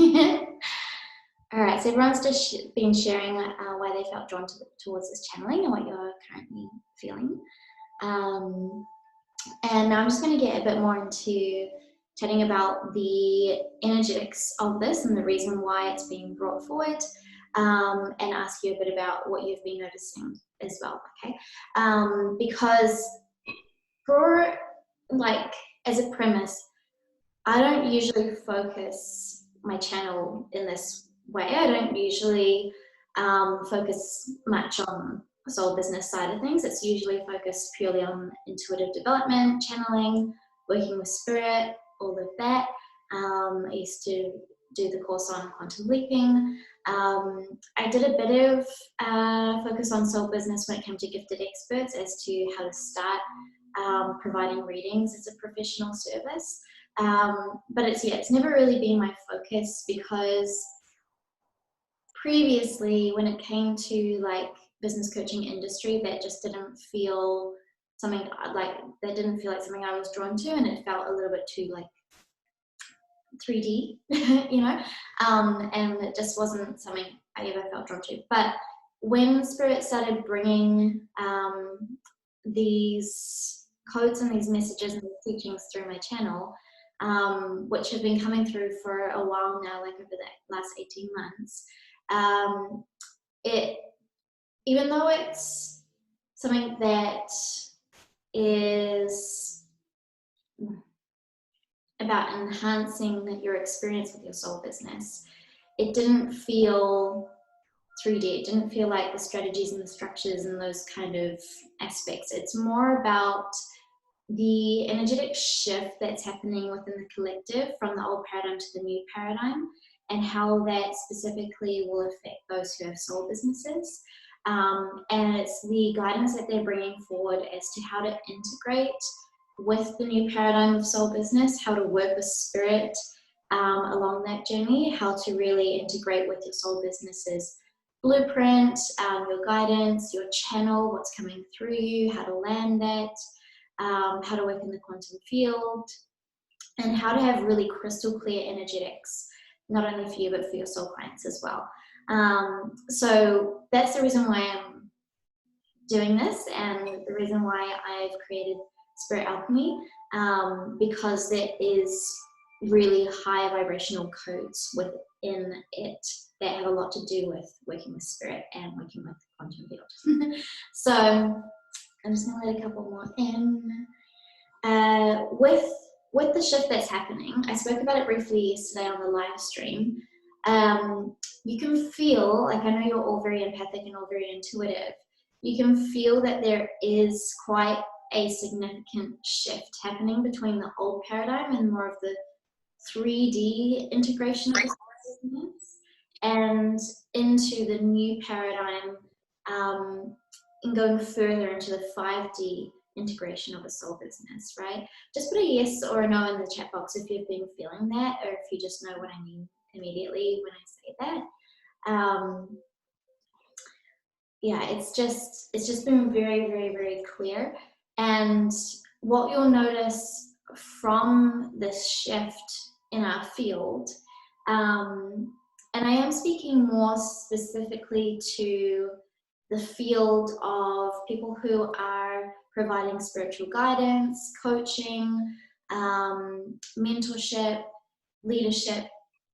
All right, so everyone's just been sharing why they felt drawn towards this channeling and what you're currently feeling. And now I'm just going to get a bit more into chatting about the energetics of this and the reason why it's being brought forward, and ask you a bit about what you've been noticing as well, okay? Because for, like, as a premise, I don't usually focus my channel in this way. I don't usually focus much on the soul business side of things. It's usually focused purely on intuitive development, channeling, working with spirit, all of that. I used to do the course on quantum leaping. I did a bit of focus on soul business when it came to gifted experts as to how to start providing readings as a professional service. But it's never really been my focus, because previously when it came to like business coaching industry, that just didn't feel something like something I was drawn to, and it felt a little bit too like 3D, you know, and it just wasn't something I ever felt drawn to. But when Spirit started bringing these codes and these messages and these teachings through my channel, which have been coming through for a while now, like over the last 18 months, even though it's something that is about enhancing your experience with your soul business, it didn't feel 3D. It didn't feel like the strategies and the structures and those kind of aspects. It's more about the energetic shift that's happening within the collective from the old paradigm to the new paradigm, and how that specifically will affect those who have soul businesses. And it's the guidance that they're bringing forward as to how to integrate with the new paradigm of soul business, how to work with spirit along that journey, how to really integrate with your soul business's blueprint, your guidance, your channel, what's coming through you, how to land that, how to work in the quantum field, and how to have really crystal clear energetics, not only for you, but for your soul clients as well. So that's the reason why I'm doing this, and the reason why I've created Spirit Alchemy, because there is really high vibrational codes within it that have a lot to do with working with spirit and working with the quantum field. So I'm just going to let a couple more in. With the shift that's happening, I spoke about it briefly yesterday on the live stream. You can feel, like, I know you're all very empathic and all very intuitive, you can feel that there is quite a significant shift happening between the old paradigm and more of the 3D integration of business, and into the new paradigm, and going further into the 5D integration of a soul business, right? Just put a yes or a no in the chat box if you've been feeling that, or if you just know what I mean immediately when I say that. Yeah, it's just been very, very, very clear. And what you'll notice from this shift in our field, and I am speaking more specifically to the field of people who are providing spiritual guidance, coaching, mentorship, leadership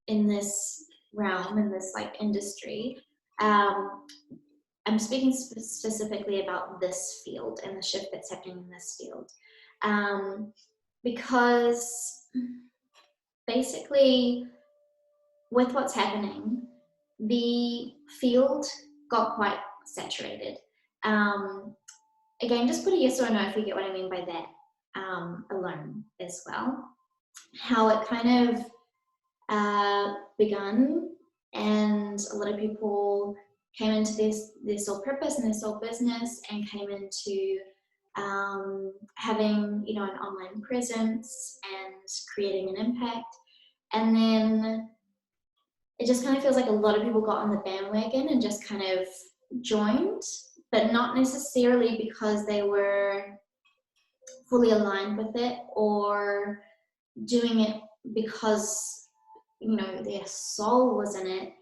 in this realm, in this like industry. I'm speaking specifically about this field and the shift that's happening in this field, because basically with what's happening, the field got quite saturated. Again, just put a yes or a no if you get what I mean by that alone as well. How it kind of begun, and a lot of people came into their soul purpose and their soul business, and came into having, you know, an online presence and creating an impact. And then it just kind of feels like a lot of people got on the bandwagon and just kind of joined, but not necessarily because they were fully aligned with it or doing it because you know, their soul was in it,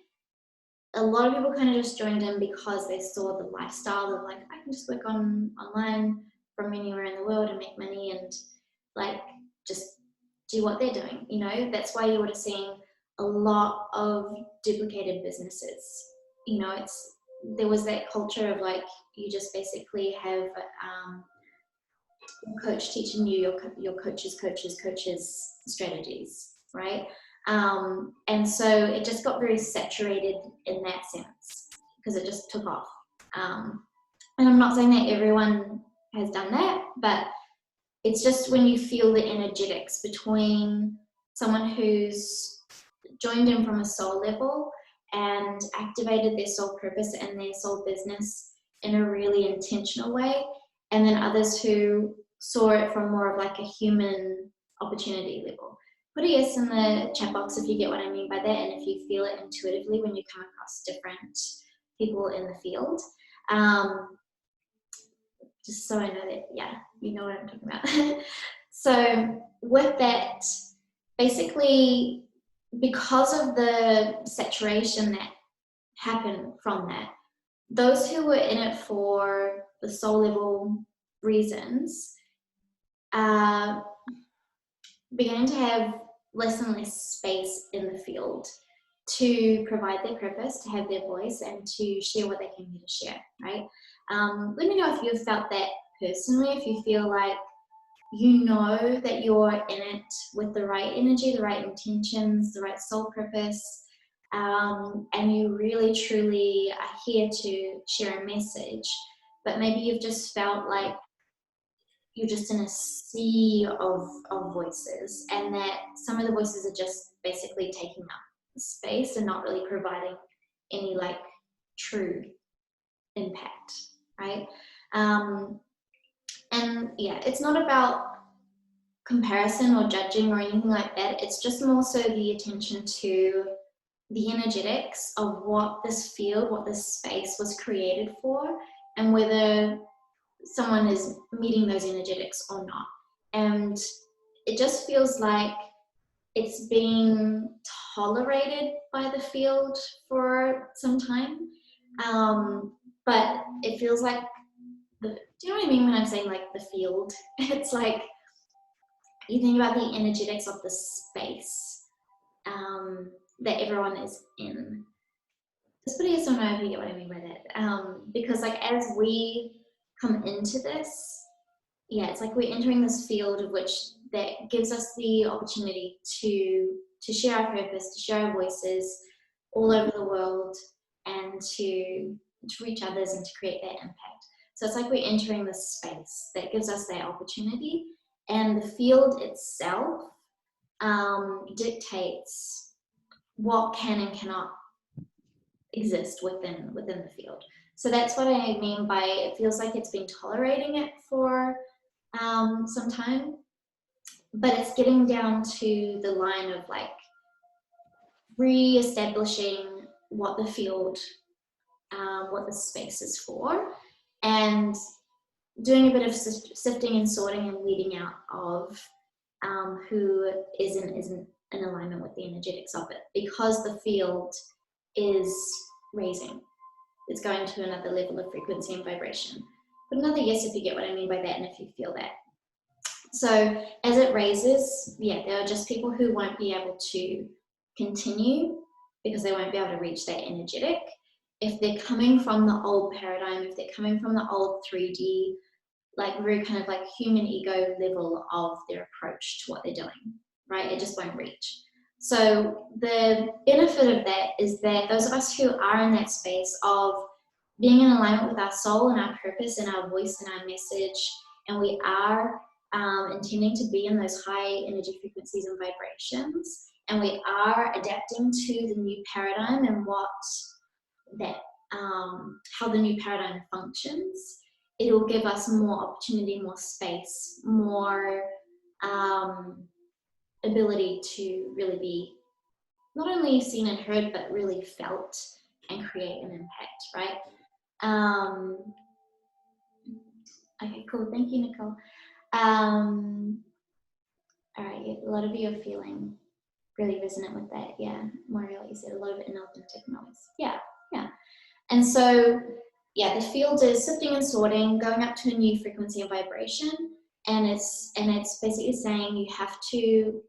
a lot of people kind of just joined in because they saw the lifestyle of like, I can just work online from anywhere in the world and make money and like just do what they're doing. You know, that's why you would have seen a lot of duplicated businesses. You know, there was that culture of like, you just basically have your coach teaching you your coach's strategies, right? And so it just got very saturated in that sense because it just took off. And I'm not saying that everyone has done that, but it's just when you feel the energetics between someone who's joined in from a soul level and activated their soul purpose and their soul business in a really intentional way, and then others who saw it from more of like a human opportunity level. Put a yes in the chat box if you get what I mean by that, and if you feel it intuitively when you come across different people in the field. Just so I know that, yeah, you know what I'm talking about. So with that, basically, because of the saturation that happened from that, those who were in it for the soul level reasons began to have less and less space in the field to provide their purpose, to have their voice, and to share what they came here to share, right? Let me know if you've felt that personally, if you feel like you know that you're in it with the right energy, the right intentions, the right soul purpose, and you really truly are here to share a message, but maybe you've just felt like you're just in a sea of voices, and that some of the voices are just basically taking up space and not really providing any like true impact, right? And yeah, it's not about comparison or judging or anything like that. It's just more so the attention to the energetics of what this field, what this space was created for, and whether someone is meeting those energetics or not. And it just feels like it's being tolerated by the field for some time. But it feels like, do you know what I mean when I'm saying like the field? It's like, you think about the energetics of the space that everyone is in. Just put a yes or no if you get what I mean by that. Because like as we come into this, yeah, it's like we're entering this field of which that gives us the opportunity to share our purpose, to share our voices all over the world, and to reach others and to create that impact. So it's like we're entering this space that gives us that opportunity, and the field itself dictates what can and cannot exist within the field. So that's what I mean by it feels like it's been tolerating it for some time, but it's getting down to the line of like re-establishing what the field, what the space is for, and doing a bit of sifting and sorting and weeding out of who isn't in alignment with the energetics of it, because the field is raising. It's going to another level of frequency and vibration. But another yes if you get what I mean by that and if you feel that. So as it raises, yeah, there are just people who won't be able to continue because they won't be able to reach that energetic. If they're coming from the old paradigm, if they're coming from the old 3D, like very kind of like human ego level of their approach to what they're doing, right? It just won't reach. So the benefit of that is that those of us who are in that space of being in alignment with our soul and our purpose and our voice and our message, and we are intending to be in those high energy frequencies and vibrations, and we are adapting to the new paradigm and what that how the new paradigm functions, it will give us more opportunity, more space, more ability to really be not only seen and heard, but really felt and create an impact, right? Okay, cool. Thank you, Nicole. All right, a lot of you are feeling really resonate with that. Yeah, Mario, you said a lot of inauthentic noise. Yeah, yeah. And so, yeah, the field is sifting and sorting, going up to a new frequency and vibration, and it's basically saying you have to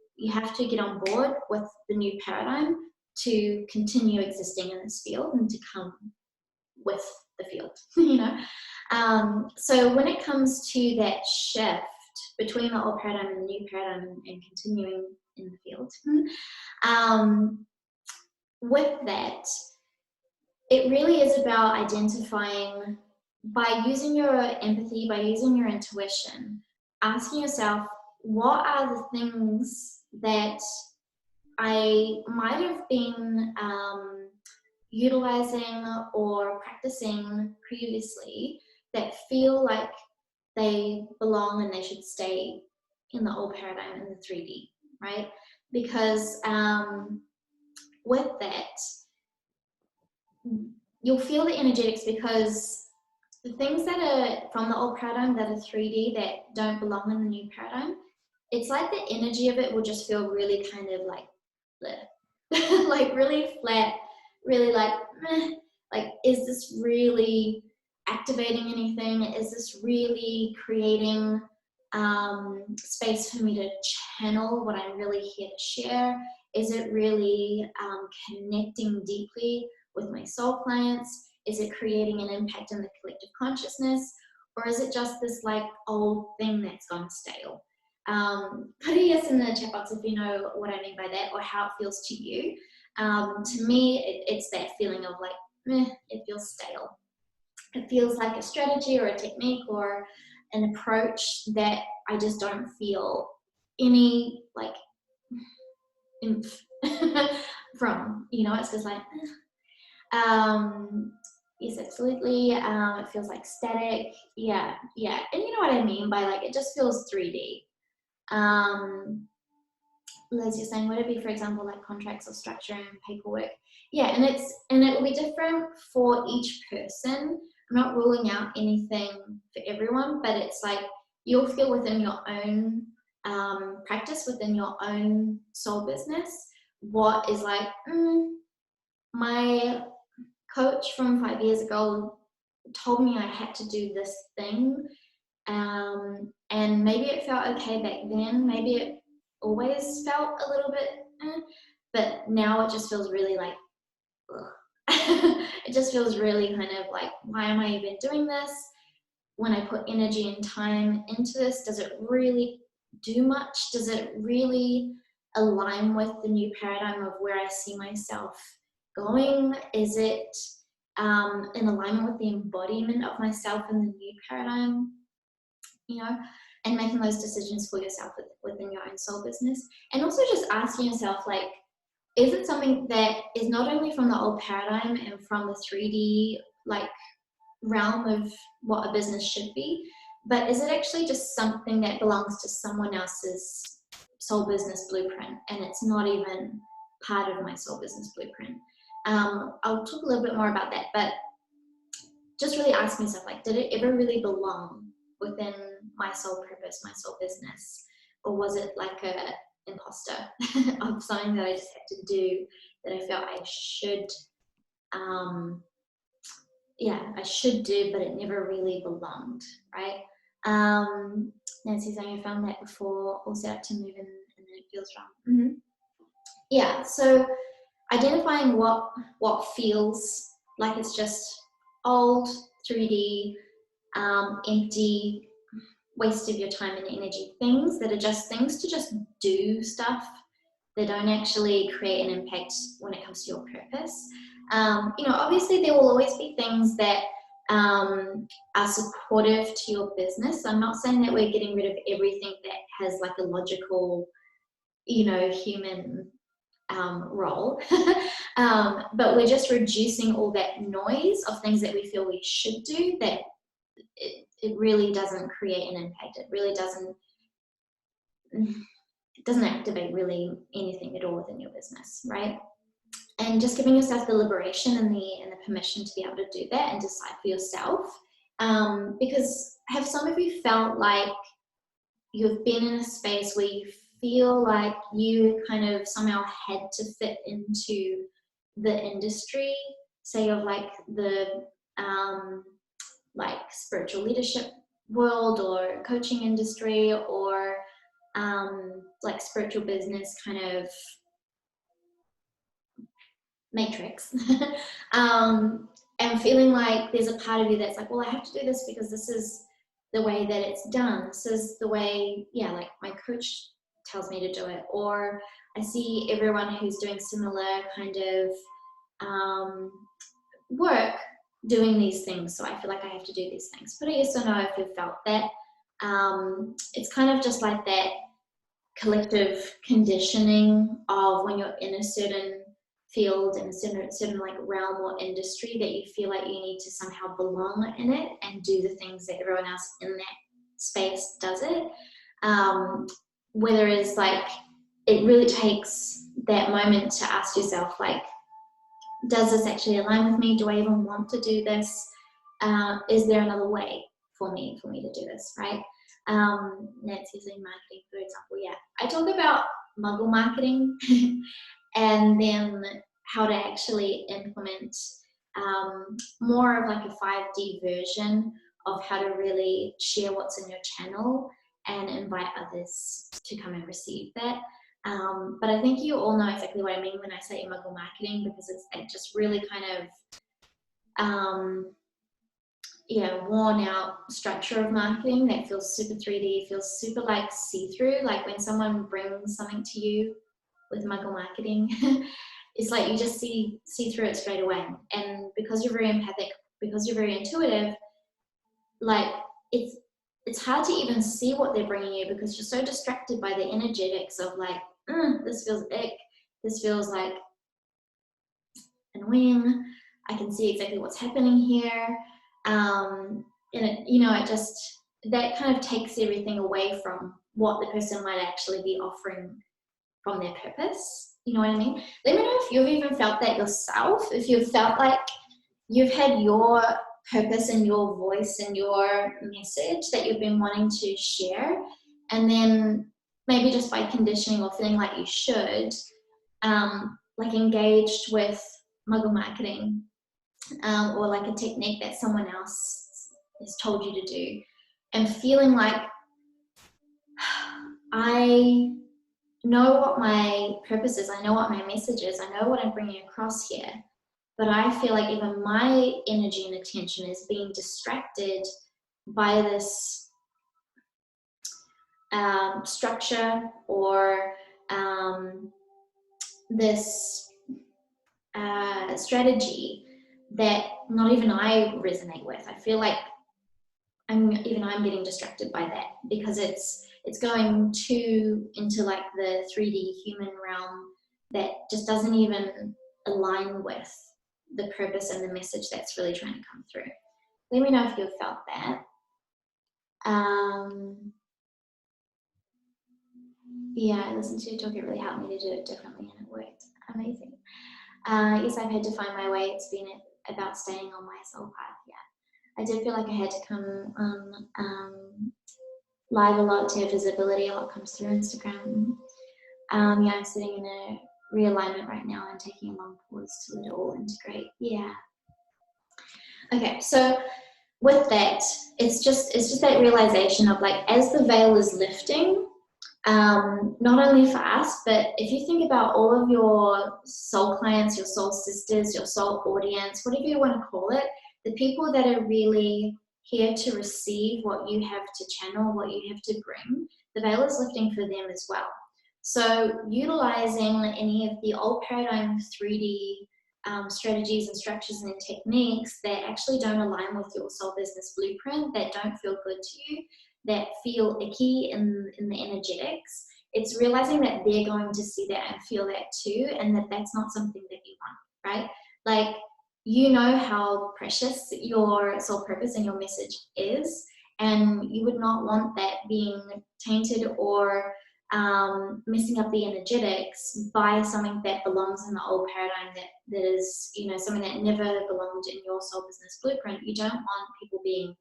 get on board with the new paradigm to continue existing in this field and to come with the field, you know. So when it comes to that shift between the old paradigm and the new paradigm and continuing in the field, with that, it really is about identifying, by using your empathy, by using your intuition, asking yourself, what are the things that I might have been utilizing or practicing previously that feel like they belong and they should stay in the old paradigm in the 3D, right? Because with that, you'll feel the energetics, because the things that are from the old paradigm that are 3D that don't belong in the new paradigm, it's like the energy of it will just feel really kind of like bleh. Like really flat, really like meh. Like, is this really activating anything? Is this really creating space for me to channel what I'm really here to share? Is it really connecting deeply with my soul clients? Is it creating an impact in the collective consciousness? Or is it just this like old thing that's gone stale? Put a yes in the chat box if you know what I mean by that, or how it feels to you. To me, it's that feeling of like, meh, it feels stale. It feels like a strategy or a technique or an approach that I just don't feel any like oomph from, you know. It's just like yes, absolutely. It feels like static. Yeah, yeah. And you know what I mean by like, it just feels 3D. Liz, you're saying, would it be, for example, like contracts or structure and paperwork? Yeah, and it will be different for each person. I'm not ruling out anything for everyone, but it's like you'll feel within your own practice, within your own soul business, what is like, my coach from 5 years ago told me I had to do this thing, and maybe it felt okay back then, maybe it always felt a little bit but now it just feels really like it just feels really kind of like, why am I even doing this? When I put energy and time into this, does it really do much? Does it really align with the new paradigm of where I see myself going? Is it in alignment with the embodiment of myself in the new paradigm? You know, and making those decisions for yourself within your own soul business. And also just asking yourself, like, is it something that is not only from the old paradigm and from the 3D like realm of what a business should be, but is it actually just something that belongs to someone else's soul business blueprint and it's not even part of my soul business blueprint? I'll talk a little bit more about that, but just really ask myself, like, did it ever really belong within my soul purpose, my soul business? Or was it like a imposter of something that I just had to do, that I felt I should, I should do, but it never really belonged, right? Nancy's saying, I found that before, all set up to move in, and then it feels wrong. Yeah, so identifying what feels like it's just old, 3D, empty, waste of your time and energy, things that are just things to just do stuff that don't actually create an impact when it comes to your purpose. Obviously there will always be things that are supportive to your business. I'm not saying that we're getting rid of everything that has like a logical, human role, but we're just reducing all that noise of things that we feel we should do, that it really doesn't create an impact. It really doesn't activate really anything at all within your business, right? And just giving yourself the liberation and the permission to be able to do that and decide for yourself. Because have some of you felt like you've been in a space where you feel like you kind of somehow had to fit into the industry, say of like the like spiritual leadership world or coaching industry, or like spiritual business kind of matrix, and feeling like there's a part of you that's like, well, I have to do this because this is the way that it's done. This is the way, yeah, like my coach tells me to do it, or I see everyone who's doing similar kind of work doing these things, so I feel like I have to do these things. Put a yes or no if you've felt that. It's kind of just like that collective conditioning of when you're in a certain field, in a certain like realm or industry, that you feel like you need to somehow belong in it and do the things that everyone else in that space does it. Whether it's like, it really takes that moment to ask yourself, like, does this actually align with me? Do I even want to do this? Is there another way for me to do this, right? Nancy's in marketing, for example. Yeah, I talk about muggle marketing and then how to actually implement more of like a 5D version of how to really share what's in your channel and invite others to come and receive that. But I think you all know exactly what I mean when I say muggle marketing, because it's that just really kind of worn out structure of marketing that feels super 3D, feels super like see-through. Like when someone brings something to you with muggle marketing, it's like you just see through it straight away. And because you're very empathic, because you're very intuitive, like it's hard to even see what they're bringing you, because you're so distracted by the energetics of like, this feels ick, this feels like annoying, I can see exactly what's happening here. And it, it just, that kind of takes everything away from what the person might actually be offering from their purpose. You know what I mean? Let me know if you've even felt that yourself, if you've felt like you've had your purpose and your voice and your message that you've been wanting to share, and then maybe just by conditioning or feeling like you should, like engaged with muggle marketing, or like a technique that someone else has told you to do, and feeling like, I know what my purpose is, I know what my message is, I know what I'm bringing across here, but I feel like even my energy and attention is being distracted by this structure or this strategy that not even I resonate with. I feel like I'm getting distracted by that, because it's going too into like the 3D human realm that just doesn't even align with the purpose and the message that's really trying to come through. Let me know if you've felt that. Yeah, I listened to your talk, it really helped me to do it differently and it worked. Amazing. Yes, I've had to find my way. It's been about staying on my soul path. Yeah, I did feel like I had to come on live a lot to have visibility. A lot comes through Instagram. Yeah, I'm sitting in a realignment right now and taking a long pause to let it all integrate. Yeah. Okay, so with that, it's just that realization of like, as the veil is lifting, not only for us, but if you think about all of your soul clients, your soul sisters, your soul audience, whatever you want to call it, the people that are really here to receive what you have to channel, what you have to bring, the veil is lifting for them as well. So utilizing any of the old paradigm 3D strategies and structures and techniques that actually don't align with your soul business blueprint, that don't feel good to you, that feel icky in the energetics, it's realizing that they're going to see that and feel that too, and that that's not something that you want, right? Like, you know how precious your soul purpose and your message is, and you would not want that being tainted or messing up the energetics by something that belongs in the old paradigm, that is, something that never belonged in your soul business blueprint. You don't want people being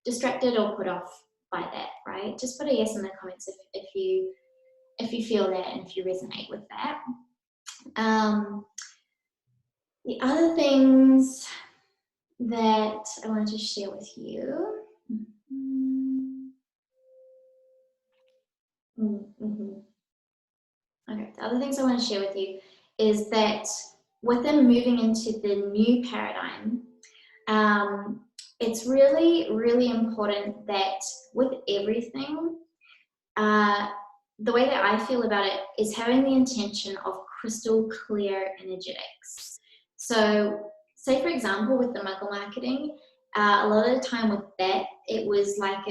distracted or put off by that, right? Just put a yes in the comments if if you feel that and if you resonate with that. The other things that I wanted to share with you. Okay, the other things I want to share with you is that within moving into the new paradigm, it's really, really important that with everything, the way that I feel about it is having the intention of crystal clear energetics. So, say for example, with the muggle marketing, a lot of the time with that, it was like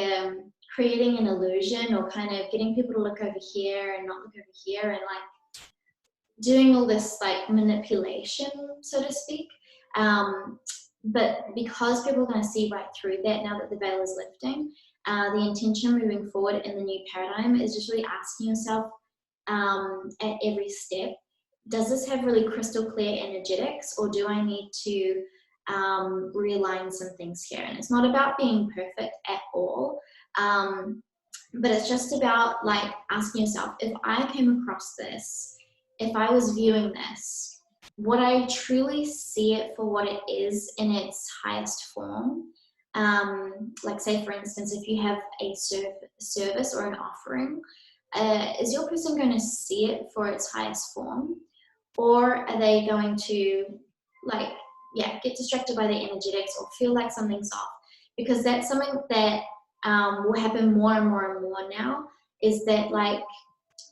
creating an illusion or kind of getting people to look over here and not look over here, and like doing all this like manipulation, so to speak. But because people are going to see right through that now that the veil is lifting, the intention moving forward in the new paradigm is just really asking yourself at every step, does this have really crystal clear energetics, or do I need to realign some things here? And it's not about being perfect at all, but it's just about like asking yourself, if I came across this, if I was viewing this, would I truly see it for what it is in its highest form? Like say for instance, if you have a service or an offering, is your person going to see it for its highest form? Or are they going to like, yeah, get distracted by the energetics or feel like something's off? Because that's something that will happen more and more and more now, is that like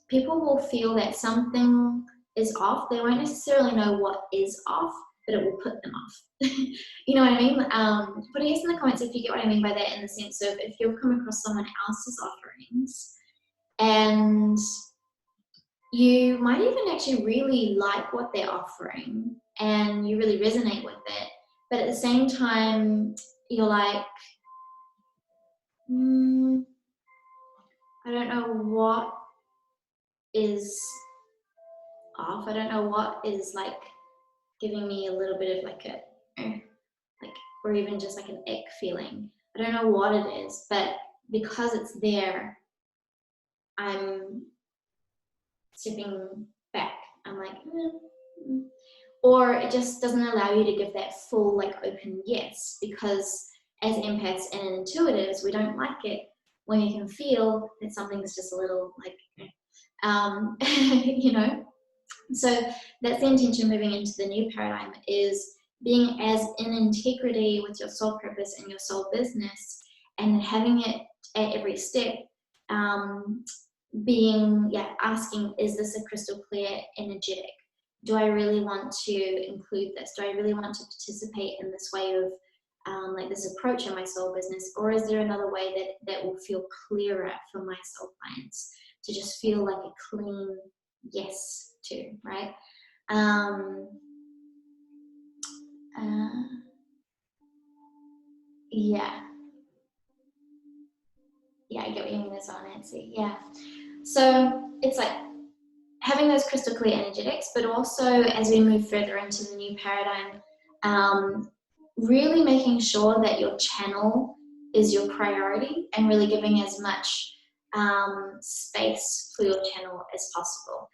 people will feel that something is off. They won't necessarily know what is off, but it will put them off. You know what I mean? Put a yes in the comments if you get what I mean by that, in the sense of if you've come across someone else's offerings and you might even actually really like what they're offering and you really resonate with it, but at the same time you're like, I don't know what is off. I don't know what is like giving me a little bit of like a like, or even just like an ick feeling. I don't know what it is, but because it's there, I'm stepping back. I'm like, or it just doesn't allow you to give that full like open yes, because as empaths and intuitives, we don't like it when you can feel that something's just a little like, you know. So that's the intention moving into the new paradigm, is being as in integrity with your soul purpose and your soul business, and having it at every step, being, asking, is this a crystal clear energetic? Do I really want to include this? Do I really want to participate in this way of like this approach in my soul business? Or is there another way that will feel clearer for my soul clients to just feel like a clean yes to, right? I get what you mean as well, Nancy. Yeah. So it's like having those crystal clear energetics, but also as we move further into the new paradigm, really making sure that your channel is your priority and really giving as much space for your channel as possible.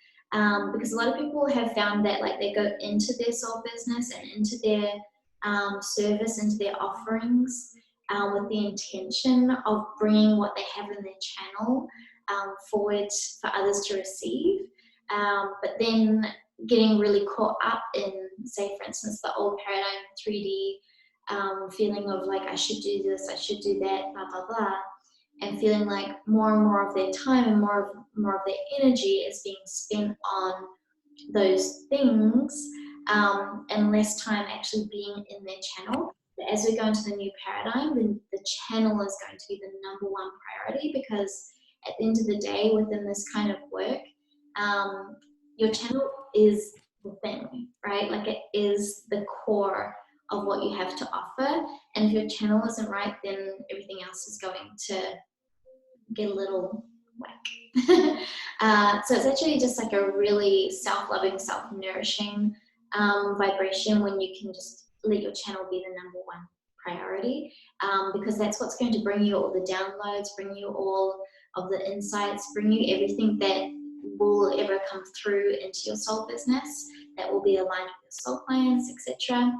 Because a lot of people have found that like they go into their soul business and into their service, into their offerings with the intention of bringing what they have in their channel forward for others to receive, but then getting really caught up in, say for instance, the old paradigm 3D feeling of like, I should do this, I should do that, blah blah blah, and feeling like more and more of their time and more of their energy is being spent on those things, and less time actually being in their channel. But as we go into the new paradigm, the channel is going to be the number one priority, because at the end of the day, within this kind of work, your channel is the thing, right? Like it is the core of what you have to offer. And if your channel isn't right, then everything else is going to get a little whack. So it's actually just like a really self-loving, self-nourishing vibration when you can just let your channel be the number one priority, because that's what's going to bring you all the downloads, bring you all of the insights, bring you everything that will ever come through into your soul business that will be aligned with your soul clients, etc.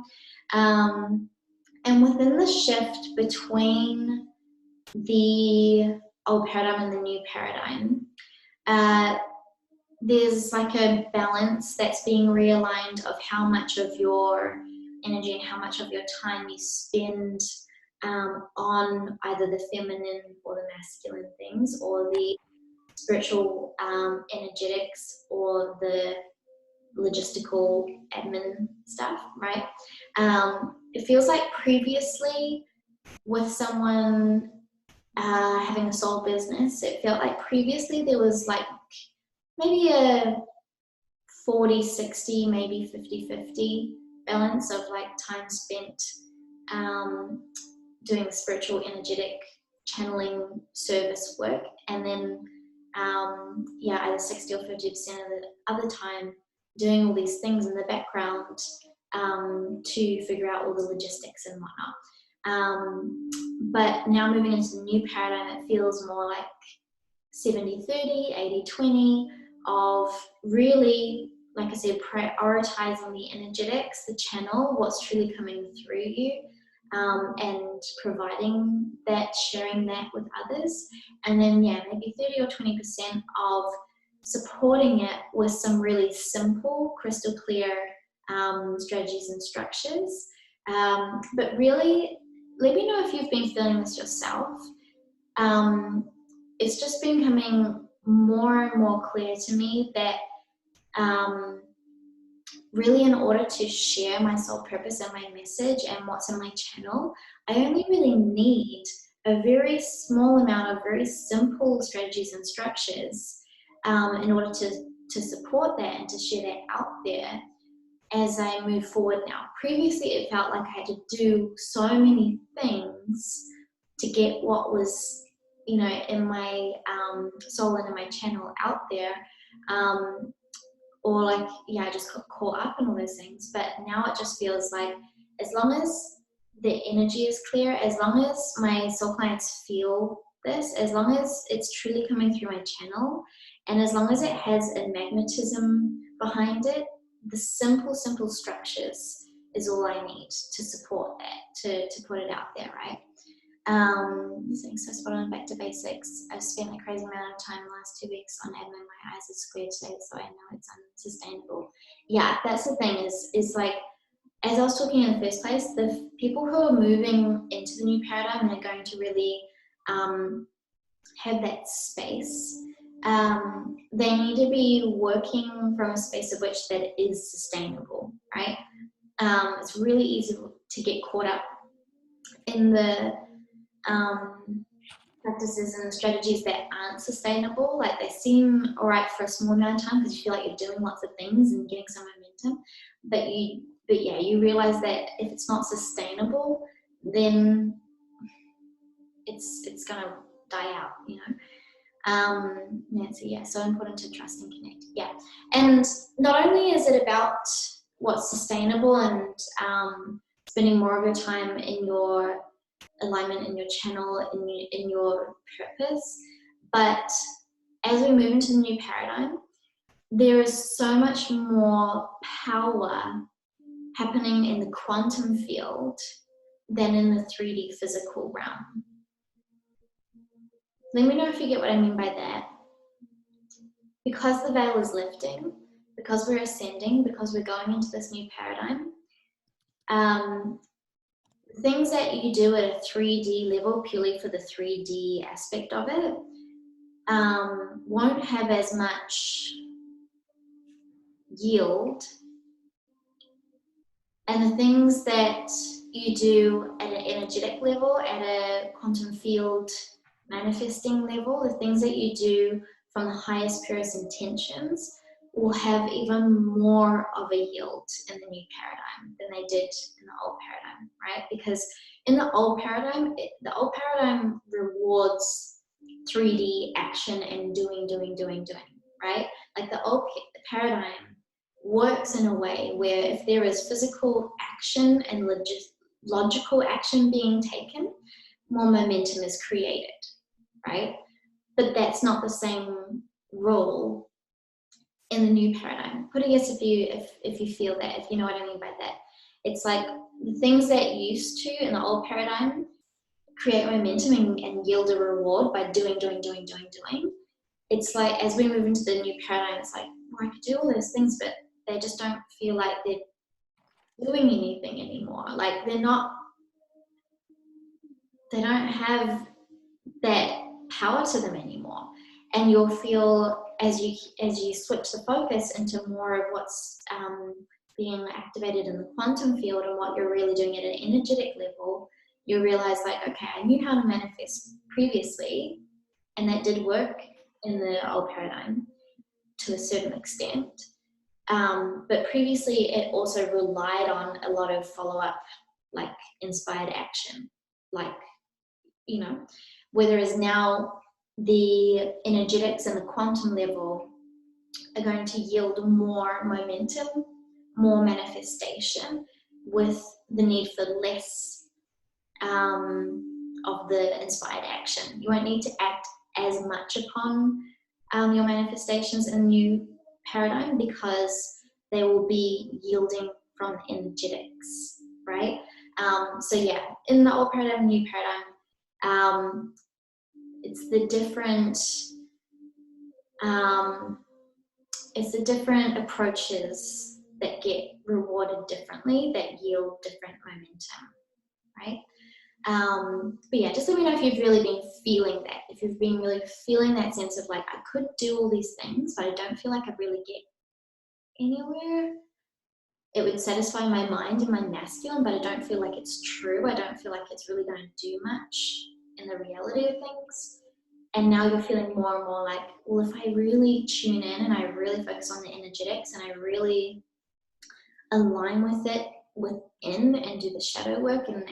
And within the shift between the old paradigm and the new paradigm, there's like a balance that's being realigned of how much of your energy and how much of your time you spend on either the feminine or the masculine things, or the spiritual energetics, or the logistical admin stuff, right? It feels like previously with someone having a soul business, it felt like previously there was like maybe a 40-60, maybe 50-50 balance of like time spent doing spiritual energetic channeling service work, and then either 60 or 50% of the other time doing all these things in the background to figure out all the logistics and whatnot. But now moving into the new paradigm, it feels more like 70-30, 80-20 of really, like I said, prioritizing the energetics, the channel, what's truly coming through you, and providing that, sharing that with others. And then, maybe 30 or 20% of supporting it with some really simple, crystal clear strategies and structures. But really, let me know if you've been feeling this yourself. It's just been coming more and more clear to me that really, in order to share my soul purpose and my message and what's in my channel, I only really need a very small amount of very simple strategies and structures in order to support that and to share that out there as I move forward now. Previously, it felt like I had to do so many things to get what was, in my soul and in my channel out there. Or like, I just got caught up in all those things. But now it just feels like, as long as the energy is clear, as long as my soul clients feel this, as long as it's truly coming through my channel, and as long as it has a magnetism behind it, the simple structures is all I need to support that, to put it out there, right? So spot on, back to basics. I've spent a crazy amount of time the last 2 weeks on admin. My eyes are squared today, so I know it's unsustainable. Yeah, that's the thing, is like, as I was talking in the first place, the people who are moving into the new paradigm and are going to really have that space, they need to be working from a space of which that is sustainable, right? It's really easy to get caught up in the practices and strategies that aren't sustainable. Like, they seem all right for a small amount of time because you feel like you're doing lots of things and getting some momentum, but you realize that if it's not sustainable, then it's gonna die out, so important to trust and connect. And not only is it about what's sustainable and spending more of your time in your alignment, in your channel, in your purpose, but as we move into the new paradigm, there is so much more power happening in the quantum field than in the 3D physical realm. Let me know if you get what I mean by that. Because the veil is lifting, because we're ascending, because we're going into this new paradigm, things that you do at a 3D level, purely for the 3D aspect of it, won't have as much yield. And the things that you do at an energetic level, at a quantum field manifesting level, the things that you do from the highest, purest intentions, will have even more of a yield in the new paradigm than they did in the old paradigm, right? Because in the old paradigm, rewards 3D action and doing, right? Like, the old paradigm works in a way where if there is physical action and logical action being taken, more momentum is created, right? But that's not the same role in the new paradigm. Put a yes if you feel that, if you know what I mean by that. It's like the things that used to in the old paradigm create momentum and yield a reward by doing. It's like as we move into the new paradigm, it's like, well, I could do all those things, but they just don't feel like they're doing anything anymore. Like they don't have that power to them anymore. And you'll feel as you switch the focus into more of what's being activated in the quantum field and what you're really doing at an energetic level, you realize like, okay, I knew how to manifest previously, and that did work in the old paradigm to a certain extent. But previously it also relied on a lot of follow-up, like inspired action, like, you know, whereas now the energetics and the quantum level are going to yield more momentum, more manifestation, with the need for less of the inspired action. You won't need to act as much upon your manifestations in the new paradigm because they will be yielding from the energetics, right? So yeah, in the old paradigm, new paradigm, it's the different approaches that get rewarded differently, that yield different momentum, right? But yeah, just let me know if you've really been feeling that, if you've been really feeling that sense of like, I could do all these things, but I don't feel like I really get anywhere. It would satisfy my mind and my masculine, but I don't feel like it's true. I don't feel like it's really going to do much in the reality of things. And now you're feeling more and more like, well, if I really tune in and I really focus on the energetics and I really align with it within and do the shadow work and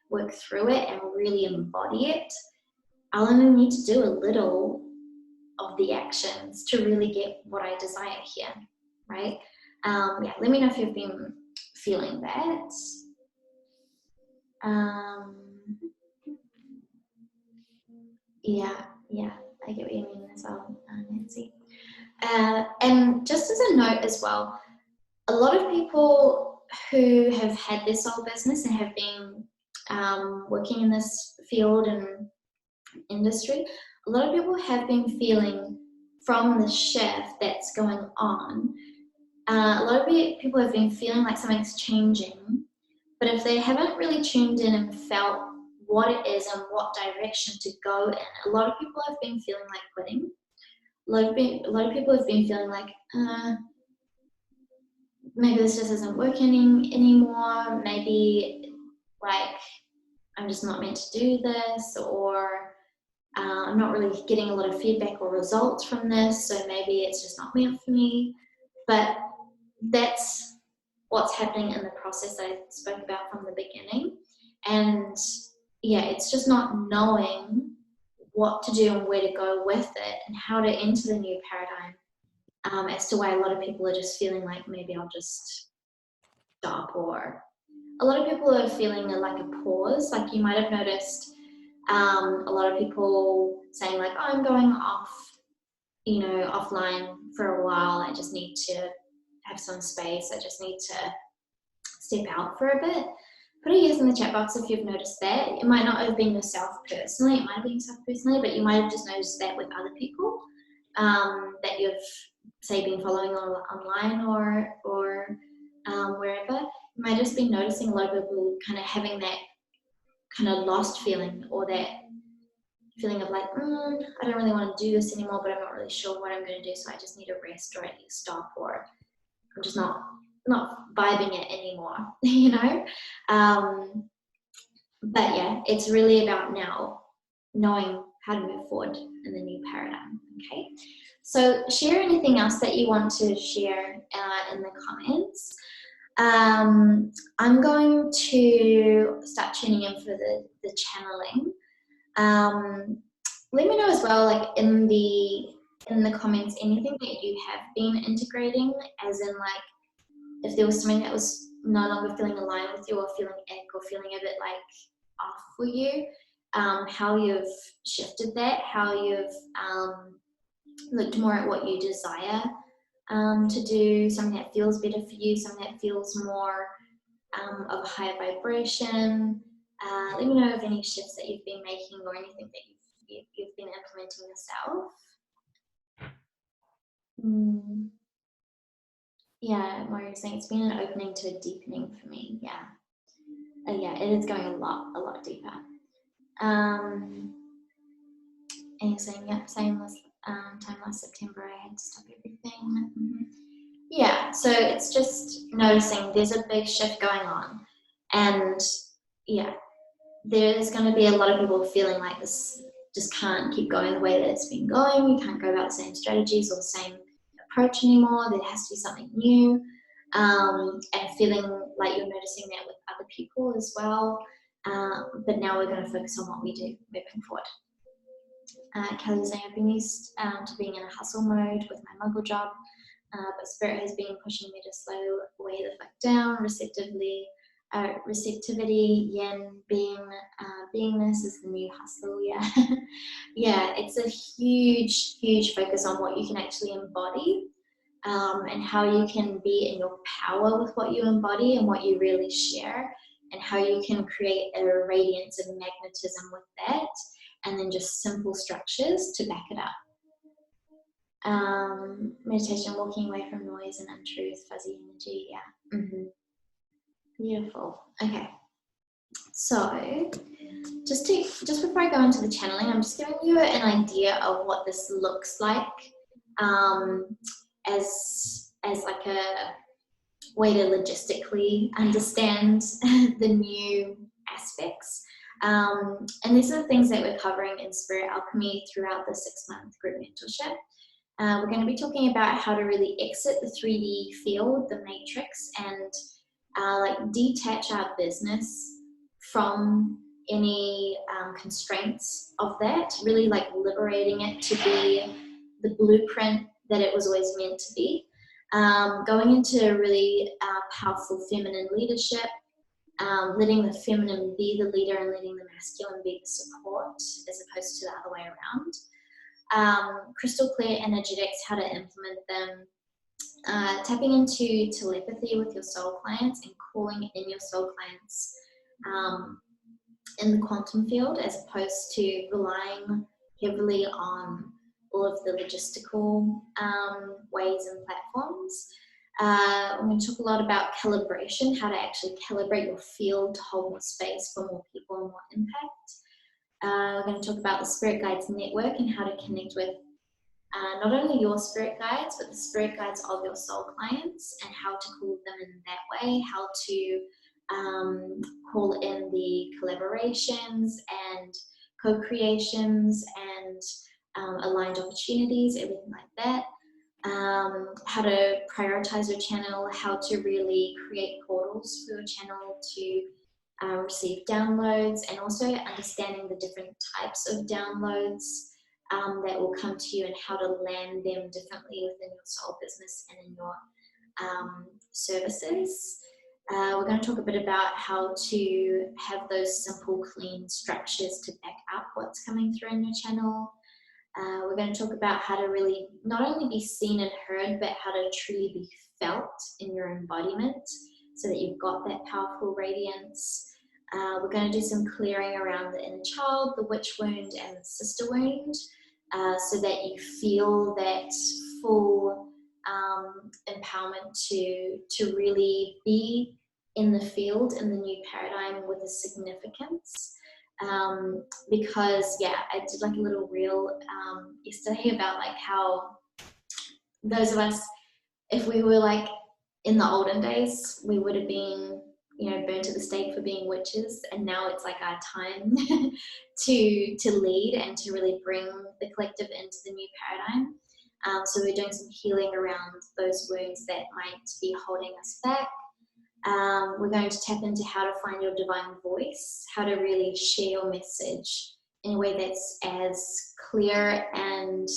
work through it and really embody it, I'll only need to do a little of the actions to really get what I desire here, right? Yeah, let me know if you've been feeling that. Yeah, I get what you mean as well, Nancy. And just as a note as well, a lot of people who have had their soul business and have been working in this field and industry, a lot of people have been feeling from the shift that's going on, a lot of people have been feeling like something's changing, but if they haven't really tuned in and felt what it is and what direction to go in, a lot of people have been feeling like quitting. A lot of people have been feeling like, maybe this just isn't working anymore. Maybe like I'm just not meant to do this, or I'm not really getting a lot of feedback or results from this, so maybe it's just not meant for me. But that's what's happening in the process that I spoke about from the beginning. And yeah, it's just not knowing what to do and where to go with it and how to enter the new paradigm, as to why a lot of people are just feeling like maybe I'll just stop, or a lot of people are feeling like a pause. Like you might have noticed a lot of people saying like, oh, I'm going off, offline for a while. I just need to have some space. I just need to step out for a bit. Put a yes in the chat box if you've noticed that. It might not have been yourself personally, it might have been yourself personally, but you might have just noticed that with other people that you've, say, been following online or wherever. You might have just been noticing a lot of people kind of having that kind of lost feeling, or that feeling of like, I don't really want to do this anymore, but I'm not really sure what I'm going to do, so I just need a rest, or I need to stop, or I'm just not vibing it anymore, but yeah, it's really about now knowing how to move forward in the new paradigm. Okay, so share anything else that you want to share in the comments. I'm going to start tuning in for the channeling. Let me know as well, like in the comments, anything that you have been integrating, as in like if there was something that was no longer feeling aligned with you, or feeling ick, or feeling a bit like off for you, how you've shifted that, how you've looked more at what you desire to do, something that feels better for you, something that feels more of a higher vibration. Let me know of any shifts that you've been making or anything that you've been implementing yourself. Yeah, Maureen's saying it's been an opening to a deepening for me. Yeah. Yeah, it is going a lot deeper. And you're saying, yeah, same last time last September, I had to stop everything. Yeah, so it's just noticing there's a big shift going on. And yeah, there's going to be a lot of people feeling like this just can't keep going the way that it's been going. You can't go about the same strategies or the same approach anymore. There has to be something new. And feeling like you're noticing that with other people as well. But now we're going to focus on what we do moving forward. Kelly's saying, I've been used to being in a hustle mode with my muggle job, but Spirit has been pushing me to slow way the fuck down. Receptivity, yin, beingness is the new hustle. Yeah. Yeah, it's a huge focus on what you can actually embody, and how you can be in your power with what you embody and what you really share, and how you can create a radiance and magnetism with that, and then just simple structures to back it up. Meditation, walking away from noise and untruth, fuzzy energy. Yeah. Beautiful. Okay. So just before I go into the channeling, I'm just giving you an idea of what this looks like, as like a way to logistically understand the new aspects. And these are the things that we're covering in Spirit Alchemy throughout the 6-month group mentorship. We're going to be talking about how to really exit the 3D field, the matrix, and like detach our business from any constraints of that, really like liberating it to be the blueprint that it was always meant to be. Going into really powerful feminine leadership, letting the feminine be the leader and letting the masculine be the support, as opposed to the other way around. Crystal clear energetics, how to implement them, tapping into telepathy with your soul clients and calling in your soul clients in the quantum field, as opposed to relying heavily on all of the logistical ways and platforms. I'm going to talk a lot about calibration, how to actually calibrate your field to hold more space for more people and more impact. We're going to talk about the Spirit Guides Network and how to connect with not only your spirit guides, but the spirit guides of your soul clients, and how to call them in that way, how to call in the collaborations and co-creations and aligned opportunities, everything like that. How to prioritize your channel, how to really create portals for your channel to receive downloads, and also understanding the different types of downloads that will come to you, and how to land them differently within your soul business and in your services. We're going to talk a bit about how to have those simple, clean structures to back up what's coming through in your channel. We're going to talk about how to really not only be seen and heard, but how to truly be felt in your embodiment, so that you've got that powerful radiance. We're going to do some clearing around the inner child, the witch wound, and the sister wound, so that you feel that full empowerment to really be in the field, in the new paradigm with a significance. Because yeah, I did like a little reel yesterday about like how those of us, if we were like in the olden days, we would have been, you know, burned to the stake for being witches, and now it's like our time to lead and to really bring the collective into the new paradigm. So we're doing some healing around those wounds that might be holding us back. We're going to tap into how to find your divine voice, how to really share your message in a way that's as clear and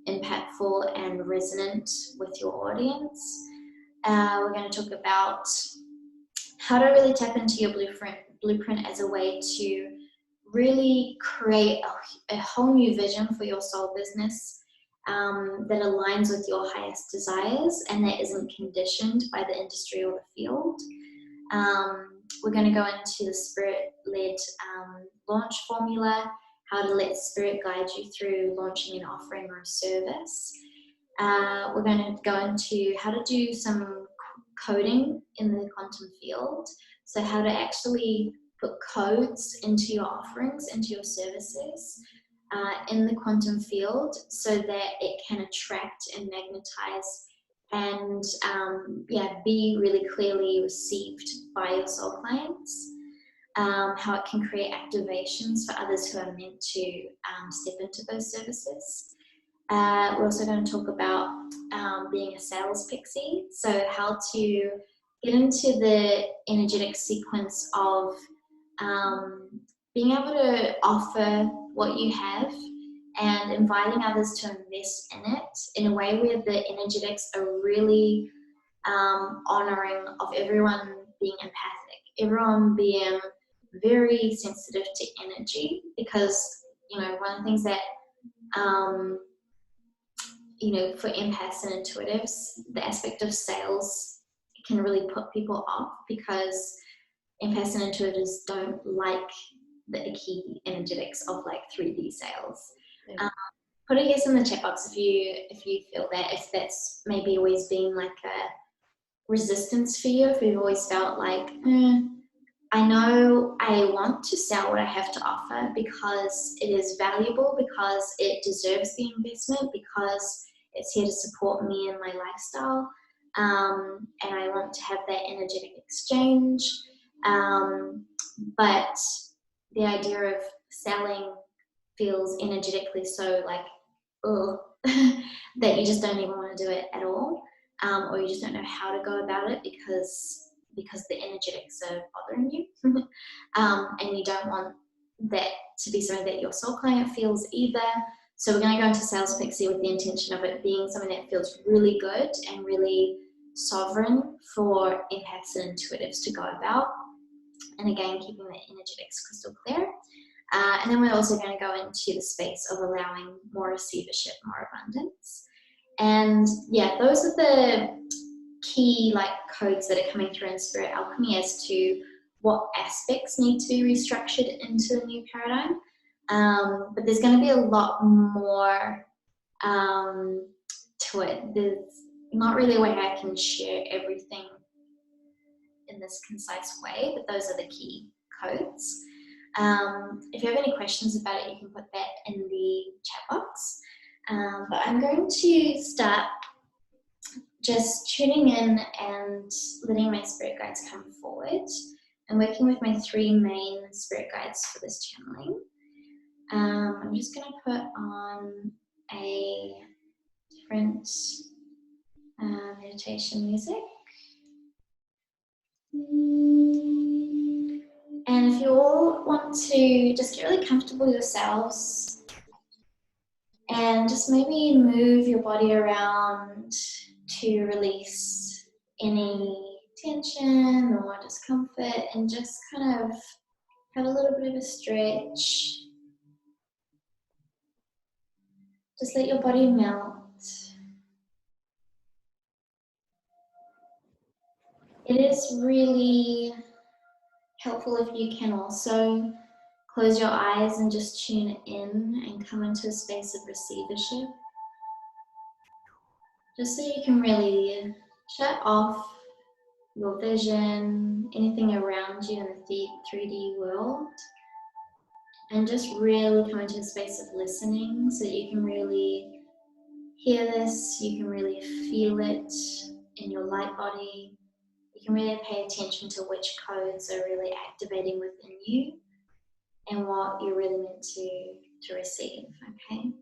impactful and resonant with your audience. We're going to talk about how to really tap into your blueprint as a way to really create a whole new vision for your soul business, that aligns with your highest desires and that isn't conditioned by the industry or the field. We're going to go into the Spirit-led launch formula, how to let Spirit guide you through launching an offering or a service. We're going to go into how to do some coding in the quantum field, so how to actually put codes into your offerings, into your services in the quantum field, so that it can attract and magnetize and be really clearly received by your soul clients. How it can create activations for others who are meant to step into those services. We're also going to talk about being a sales pixie, so how to get into the energetic sequence of being able to offer what you have and inviting others to invest in it in a way where the energetics are really honoring of everyone being empathic, everyone being very sensitive to energy, because one of the things that for empaths and intuitives, the aspect of sales can really put people off, because empaths and intuitives don't like the icky energetics of like 3D sales. Yeah. Put a yes in the chat box if you feel that, if that's maybe always been like a resistance for you, if you've always felt like I know I want to sell what I have to offer because it is valuable, because it deserves the investment, because it's here to support me in my lifestyle, and I want to have that energetic exchange. But the idea of selling feels energetically so like, ugh, that you just don't even want to do it at all, or you just don't know how to go about it because the energetics are bothering you, and you don't want that to be something that your soul client feels either. So we're going to go into Sales Pixie with the intention of it being something that feels really good and really sovereign for empaths and intuitives to go about. And again, keeping the energetics crystal clear. And then we're also going to go into the space of allowing more receivership, more abundance. And yeah, those are the key like codes that are coming through in Spirit Alchemy as to what aspects need to be restructured into the new paradigm. But there's going to be a lot more to it. There's not really a way I can share everything in this concise way, but those are the key codes. If you have any questions about it, you can put that in the chat box. But I'm going to start just tuning in and letting my spirit guides come forward and working with my 3 main spirit guides for this channeling. I'm just going to put on a different meditation music. And if you all want to just get really comfortable yourselves and just maybe move your body around to release any tension or discomfort, and just kind of have a little bit of a stretch. Just let your body melt. It is really helpful if you can also close your eyes and just tune in and come into a space of receivership. Just so you can really shut off your vision, anything around you in the 3D world, and just really come into a space of listening so that you can really hear this, you can really feel it in your light body. You can really pay attention to which codes are really activating within you and what you're really meant to receive, okay?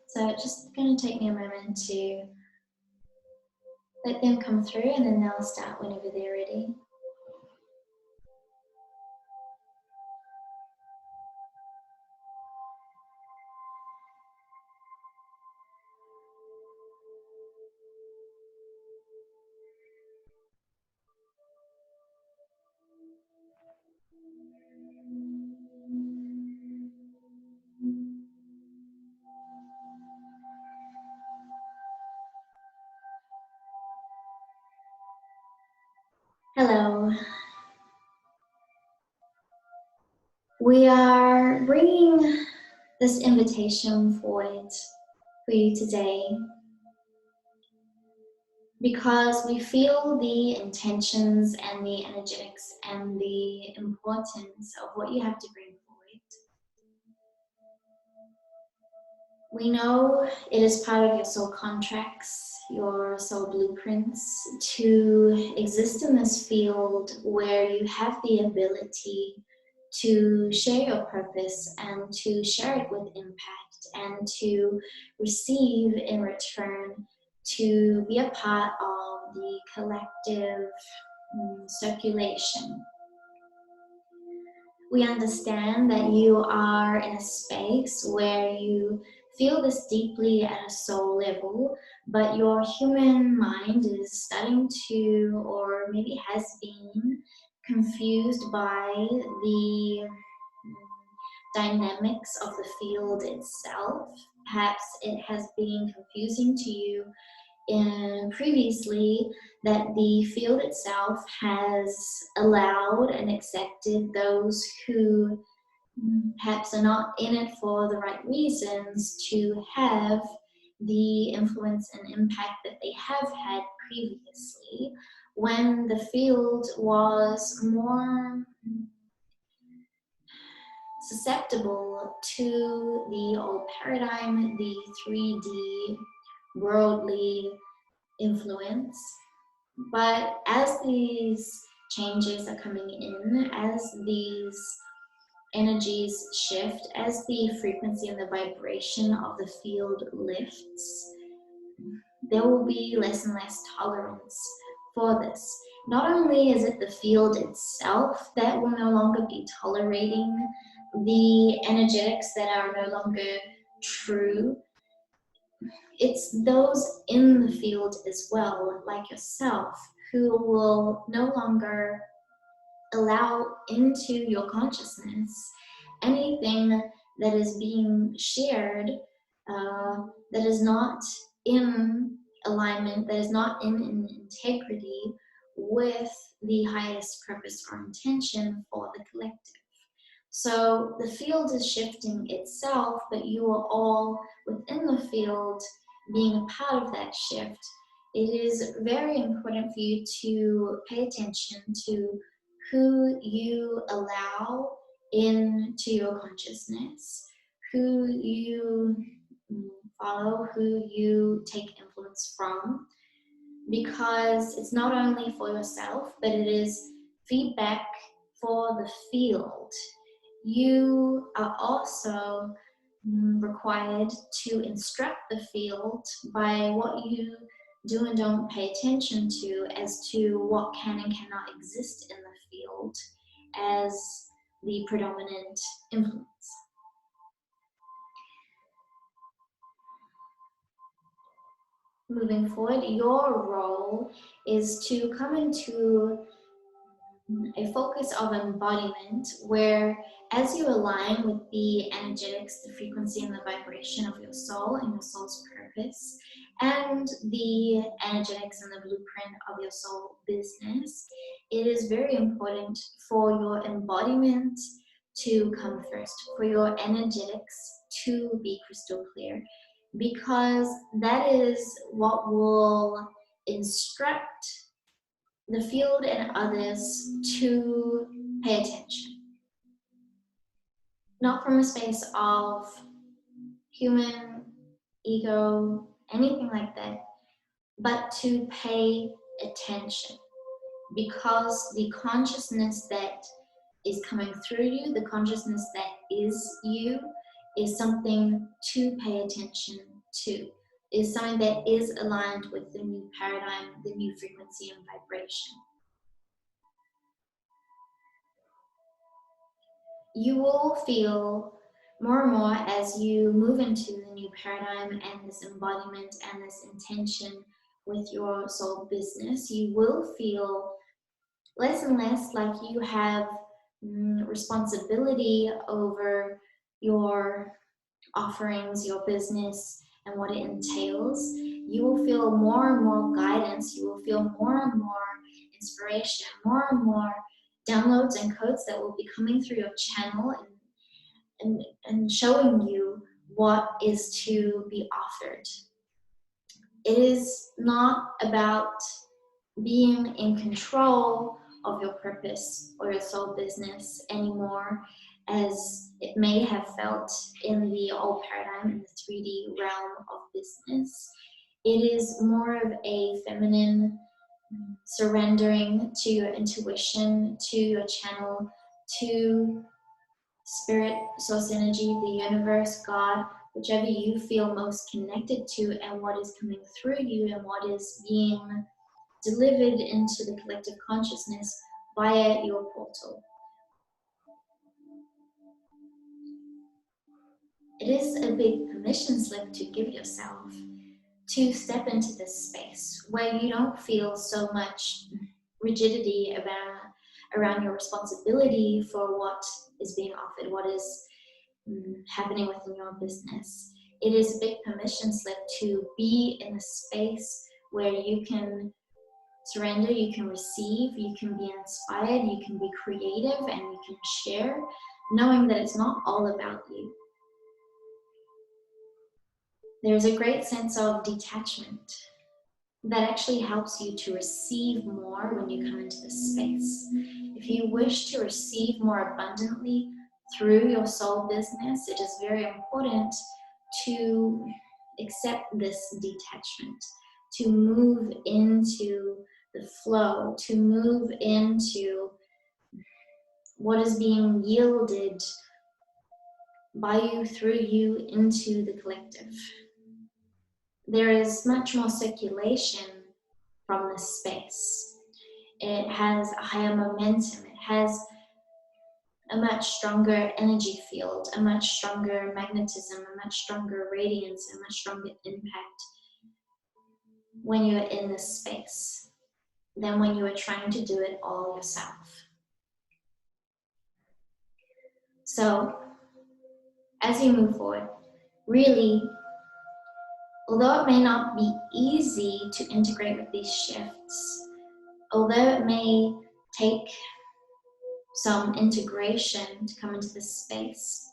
So it's just going to take me a moment to let them come through, and then they'll start whenever they're ready. We are bringing this invitation forward for you today because we feel the intentions and the energetics and the importance of what you have to bring forward. We know it is part of your soul contracts, your soul blueprints, to exist in this field where you have the ability to share your purpose and to share it with impact and to receive in return, to be a part of the collective circulation. We understand that you are in a space where you feel this deeply at a soul level, but your human mind is starting to, or maybe has been, confused by the dynamics of the field itself. Perhaps it has been confusing to you previously that the field itself has allowed and accepted those who perhaps are not in it for the right reasons to have the influence and impact that they have had previously, when the field was more susceptible to the old paradigm, the 3D worldly influence. But as these changes are coming in, as these energies shift, as the frequency and the vibration of the field lifts, there will be less and less tolerance for this. Not only is it the field itself that will no longer be tolerating the energetics that are no longer true, it's those in the field as well, like yourself, who will no longer allow into your consciousness anything that is being shared that is not in alignment, that is not in integrity with the highest purpose or intention for the collective. So the field is shifting itself, but you are all within the field being a part of that shift. It is very important for you to pay attention to who you allow into your consciousness, who you follow, who you take influence from, because it's not only for yourself, but it is feedback for the field. You are also required to instruct the field by what you do and don't pay attention to as to what can and cannot exist in the field as the predominant influence. Moving forward, your role is to come into a focus of embodiment where, as you align with the energetics, the frequency and the vibration of your soul and your soul's purpose, and the energetics and the blueprint of your soul business, it is very important for your embodiment to come first, for your energetics to be crystal clear, because that is what will instruct the field and others to pay attention. Not from a space of human ego, anything like that, but to pay attention, because the consciousness that is coming through you, the consciousness that is you, is something to pay attention to, is something that is aligned with the new paradigm, the new frequency and vibration. You will feel more and more as you move into the new paradigm and this embodiment and this intention with your soul business, you will feel less and less like you have responsibility over your offerings, your business, and what it entails. You will feel more and more guidance. You will feel more and more inspiration, more and more downloads and codes that will be coming through your channel and showing you what is to be offered. It is not about being in control of your purpose or your soul business anymore, as it may have felt in the old paradigm, in the 3D realm of business. It is more of a feminine surrendering to your intuition, to your channel, to spirit, source energy, the universe, God, whichever you feel most connected to, and what is coming through you and what is being delivered into the collective consciousness via your portal. It is a big permission slip to give yourself to step into this space where you don't feel so much rigidity around your responsibility for what is being offered, what is happening within your business. It is a big permission slip to be in a space where you can surrender, you can receive, you can be inspired, you can be creative, and you can share, knowing that it's not all about you. There's a great sense of detachment that actually helps you to receive more when you come into this space. If you wish to receive more abundantly through your soul business, it is very important to accept this detachment, to move into the flow, to move into what is being yielded by you, through you, into the collective. There is much more circulation from this space. It has a higher momentum. It has a much stronger energy field, a much stronger magnetism, a much stronger radiance, a much stronger impact when you're in this space than when you are trying to do it all yourself. So, as you move forward, really, although it may not be easy to integrate with these shifts, although it may take some integration to come into this space,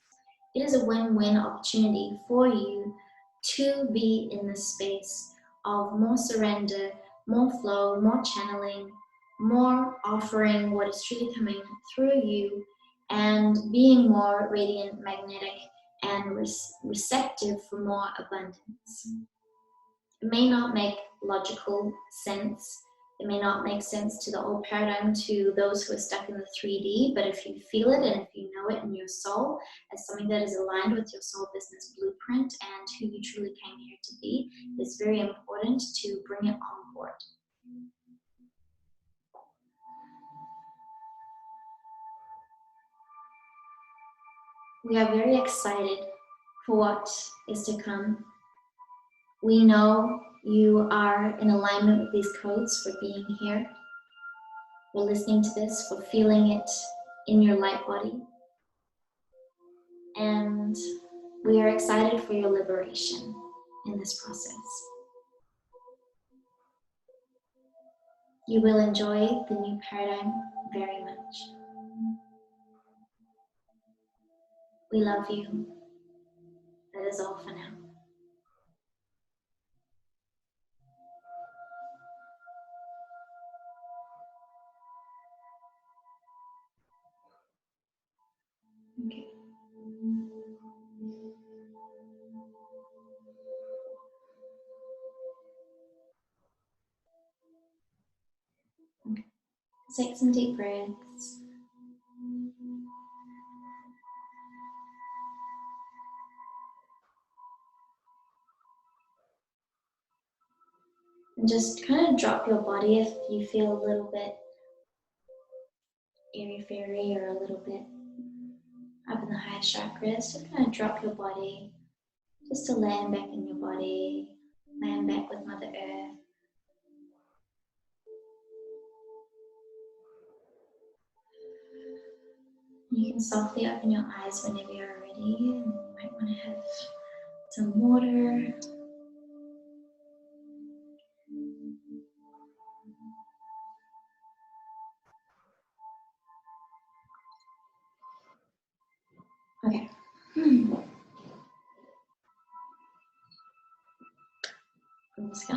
it is a win-win opportunity for you to be in the space of more surrender, more flow, more channeling, more offering what is truly coming through you, and being more radiant, magnetic, and receptive for more abundance. It may not make logical sense. It may not make sense to the old paradigm, to those who are stuck in the 3D, but if you feel it and if you know it in your soul as something that is aligned with your soul business blueprint and who you truly came here to be, it's very important to bring it on board. We are very excited for what is to come. We know you are in alignment with these codes for being here, for listening to this, for feeling it in your light body. And we are excited for your liberation in this process. You will enjoy the new paradigm very much. We love you. That is all for now. Okay. Take some deep breaths. And just kind of drop your body if you feel a little bit airy-fairy or a little bit up in the higher chakras. Just kind of drop your body just to land back in your body, land back with Mother Earth. You can softly open your eyes whenever you're ready. You might want to have some water.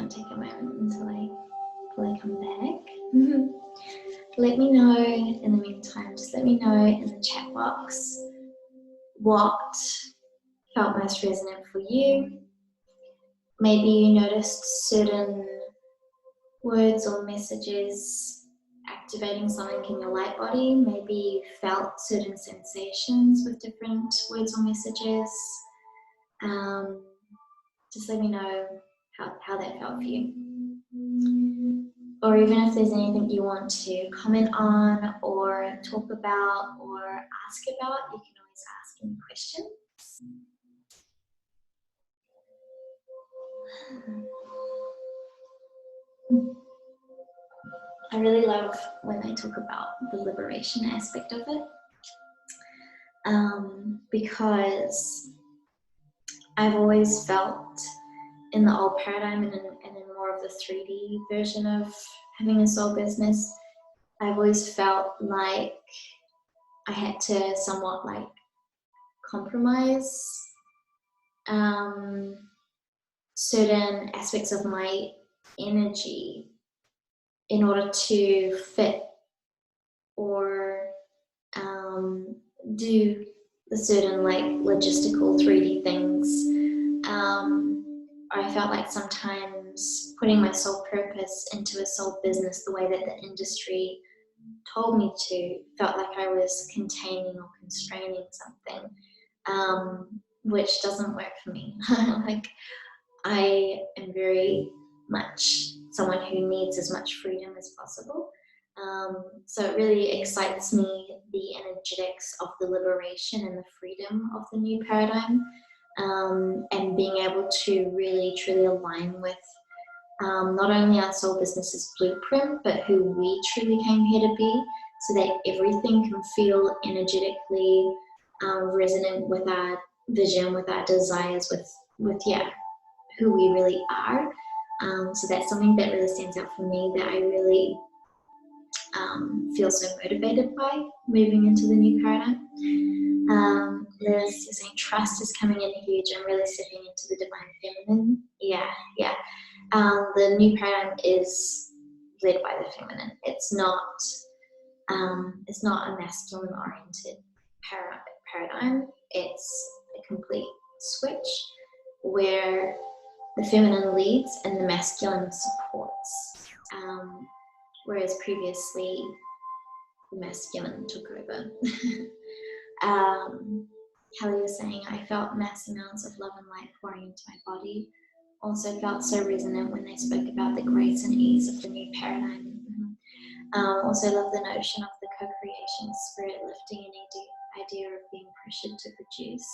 might take a moment until I come back. Let me know in the meantime, just let me know in the chat box what felt most resonant for you. Maybe you noticed certain words or messages activating something in your light body. Maybe you felt certain sensations with different words or messages. Just let me know how that felt for you. Or even if there's anything you want to comment on or talk about or ask about, you can always ask any questions. I really love when I talk about the liberation aspect of it, because I've always felt in the old paradigm and in more of the 3D version of having a soul business, I've always felt like I had to somewhat like compromise certain aspects of my energy in order to fit or do the certain like logistical 3D things. I felt like sometimes putting my soul purpose into a soul business the way that the industry told me to felt like I was containing or constraining something, which doesn't work for me. Like, I am very much someone who needs as much freedom as possible. So it really excites me, the energetics of the liberation and the freedom of the new paradigm, and being able to really truly align with not only our soul business's blueprint, but who we truly came here to be, so that everything can feel energetically resonant with our vision, with our desires, with who we really are. So that's something that really stands out for me, that I really feel so motivated by moving into the new paradigm. Liz is saying trust is coming in huge. I'm really stepping into the divine feminine. Yeah. The new paradigm is led by the feminine. It's not a masculine oriented paradigm. It's a complete switch where the feminine leads and the masculine supports, whereas previously the masculine took over. Kelly was saying, I felt mass amounts of love and light pouring into my body. Also felt so resonant when they spoke about the grace and ease of the new paradigm. Also love the notion of the co-creation spirit lifting any idea of being pressured to produce.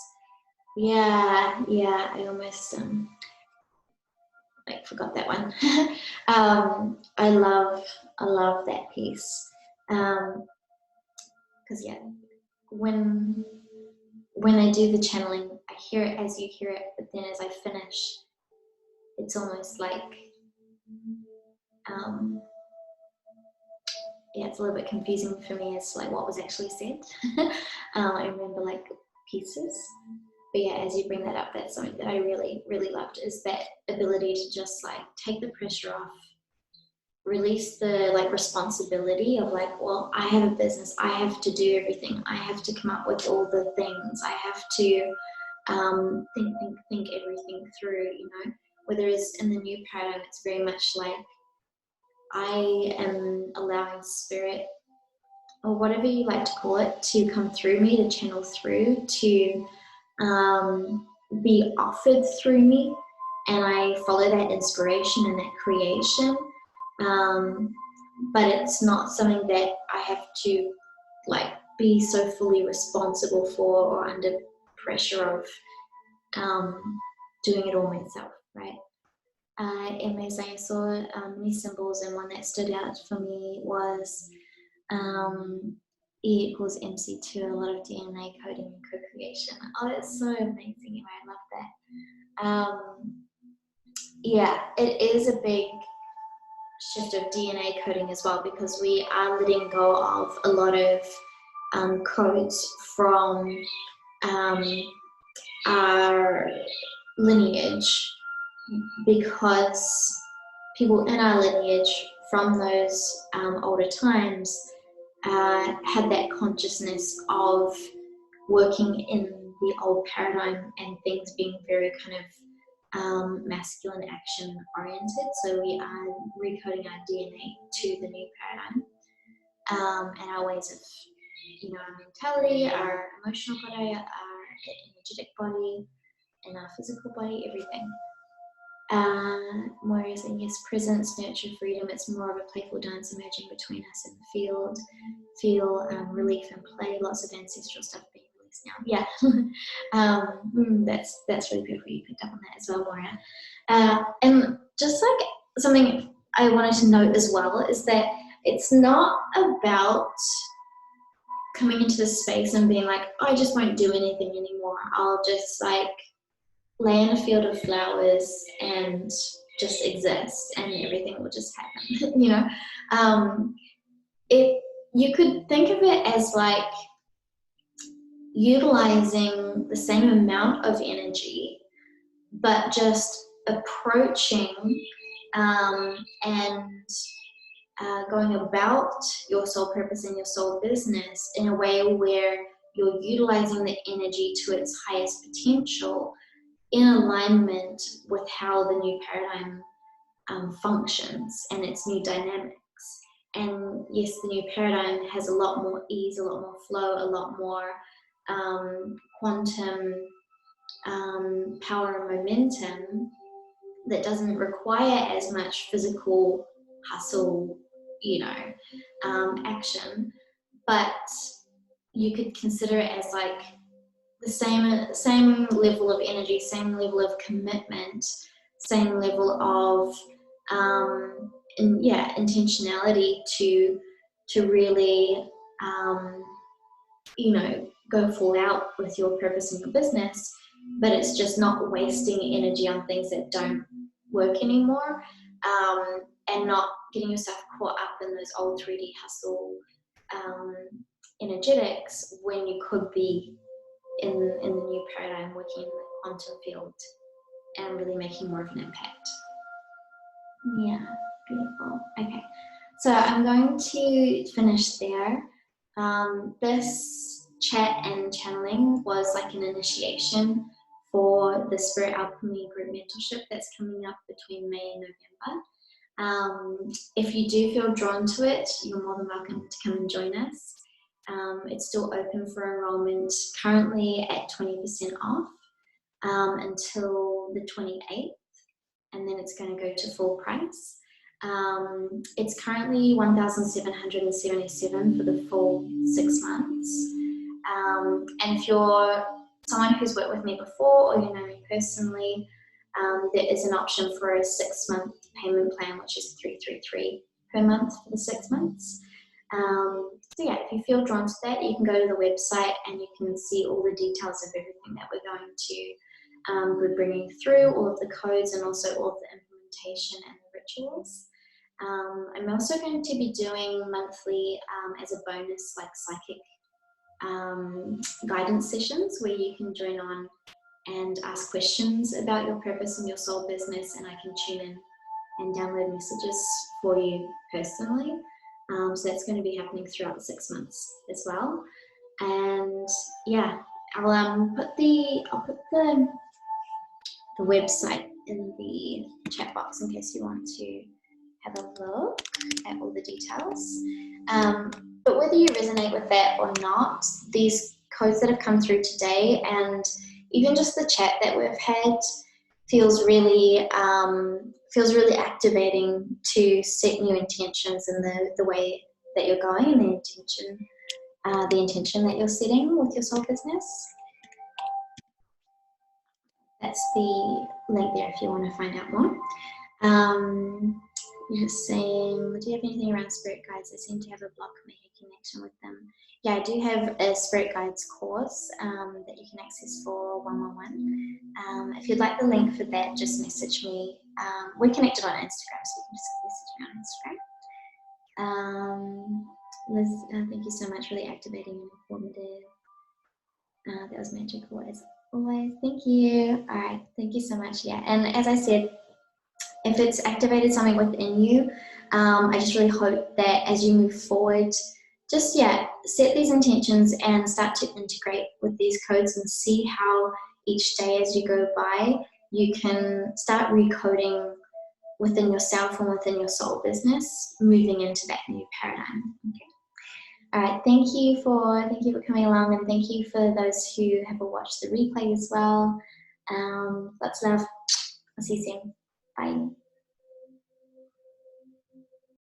Yeah, I almost forgot that one. I love that piece, because when I do the channeling, I hear it as you hear it, but then as I finish, it's almost like it's a little bit confusing for me as to like what was actually said. I remember like pieces. But yeah, as you bring that up, that's something that I really, really loved, is that ability to just like take the pressure off, release the like responsibility of like, well, I have a business, I have to do everything, I have to come up with all the things, I have to think everything through, you know. Whereas in the new paradigm, it's very much like I am allowing spirit, or whatever you like to call it, to come through me, to channel through, to be offered through me, and I follow that inspiration and that creation, but it's not something that I have to like be so fully responsible for or under pressure of doing it all myself, right? As I saw many symbols, and one that stood out for me was E equals MC2, a lot of DNA coding and co-creation. Oh, that's so amazing. I love that. Yeah, it is a big shift of DNA coding as well, because we are letting go of a lot of codes from our lineage, because people in our lineage from those older times had that consciousness of working in the old paradigm and things being very kind of masculine action oriented. So we are recoding our DNA to the new paradigm, and our ways of, our mentality, our emotional body, our energetic body, and our physical body, everything. Whereas in yes, presence, nurture, freedom, it's more of a playful dance emerging between us and the field. Feel relief and play, lots of ancestral stuff being released now. Yeah, that's really beautiful. You picked up on that as well, Moria. And just like something I wanted to note as well is that it's not about coming into this space and being like, oh, I just won't do anything anymore. I'll just like lay in a field of flowers and just exist and everything will just happen. You could think of it as like utilizing the same amount of energy, but just approaching and going about your soul purpose and your soul business in a way where you're utilizing the energy to its highest potential in alignment with how the new paradigm functions and its new dynamics. And yes, the new paradigm has a lot more ease, a lot more flow, a lot more quantum power and momentum that doesn't require as much physical hustle, action. But you could consider it as like the same level of energy, same level of commitment, same level of intentionality to really go full out with your purpose and your business, but it's just not wasting energy on things that don't work anymore, and not getting yourself caught up in those old 3D hustle energetics when you could be in the new paradigm working in the quantum field and really making more of an impact. Yeah, beautiful. Okay, so I'm going to finish there. This chat and channeling was like an initiation for the Spirit Alchemy group mentorship that's coming up between May and November. If you do feel drawn to it, you're more than welcome to come and join us. It's still open for enrollment, currently at 20% off until the 28th, and then it's going to go to full price. It's currently $1,777 for the full 6 months. And if you're someone who's worked with me before or you know me personally, there is an option for a 6-month payment plan, which is $333 per month for the 6 months. So yeah, if you feel drawn to that, you can go to the website and you can see all the details of everything that we're going to be bringing through, all of the codes and also all of the implementation and the rituals. I'm also going to be doing monthly as a bonus like psychic guidance sessions where you can join on and ask questions about your purpose and your soul business, and I can tune in and download messages for you personally. So that's going to be happening throughout the 6 months as well. And yeah, I'll put the website in the chat box in case you want to have a look at all the details. But whether you resonate with that or not, these codes that have come through today and even just the chat that we've had feels really activating to set new intentions in the way that you're going and the intention that you're setting with your soul business. That's the link there if you want to find out more. Just saying, do you have anything around spirit guides? I seem to have a block making connection with them. Yeah, I do have a spirit guides course that you can access for 111. If you'd like the link for that, just message me. We're connected on Instagram, so you can just message me on Instagram. Liz, thank you so much, really activating and informative. That was magical as always. Thank you. All right, thank you so much. Yeah, and as I said, if it's activated something within you, I just really hope that as you move forward, just set these intentions and start to integrate with these codes and see how each day as you go by, you can start recoding within yourself and within your soul business, moving into that new paradigm. Okay. All right, thank you for coming along, and thank you for those who have watched the replay as well. Lots of love. I'll see you soon. Bye.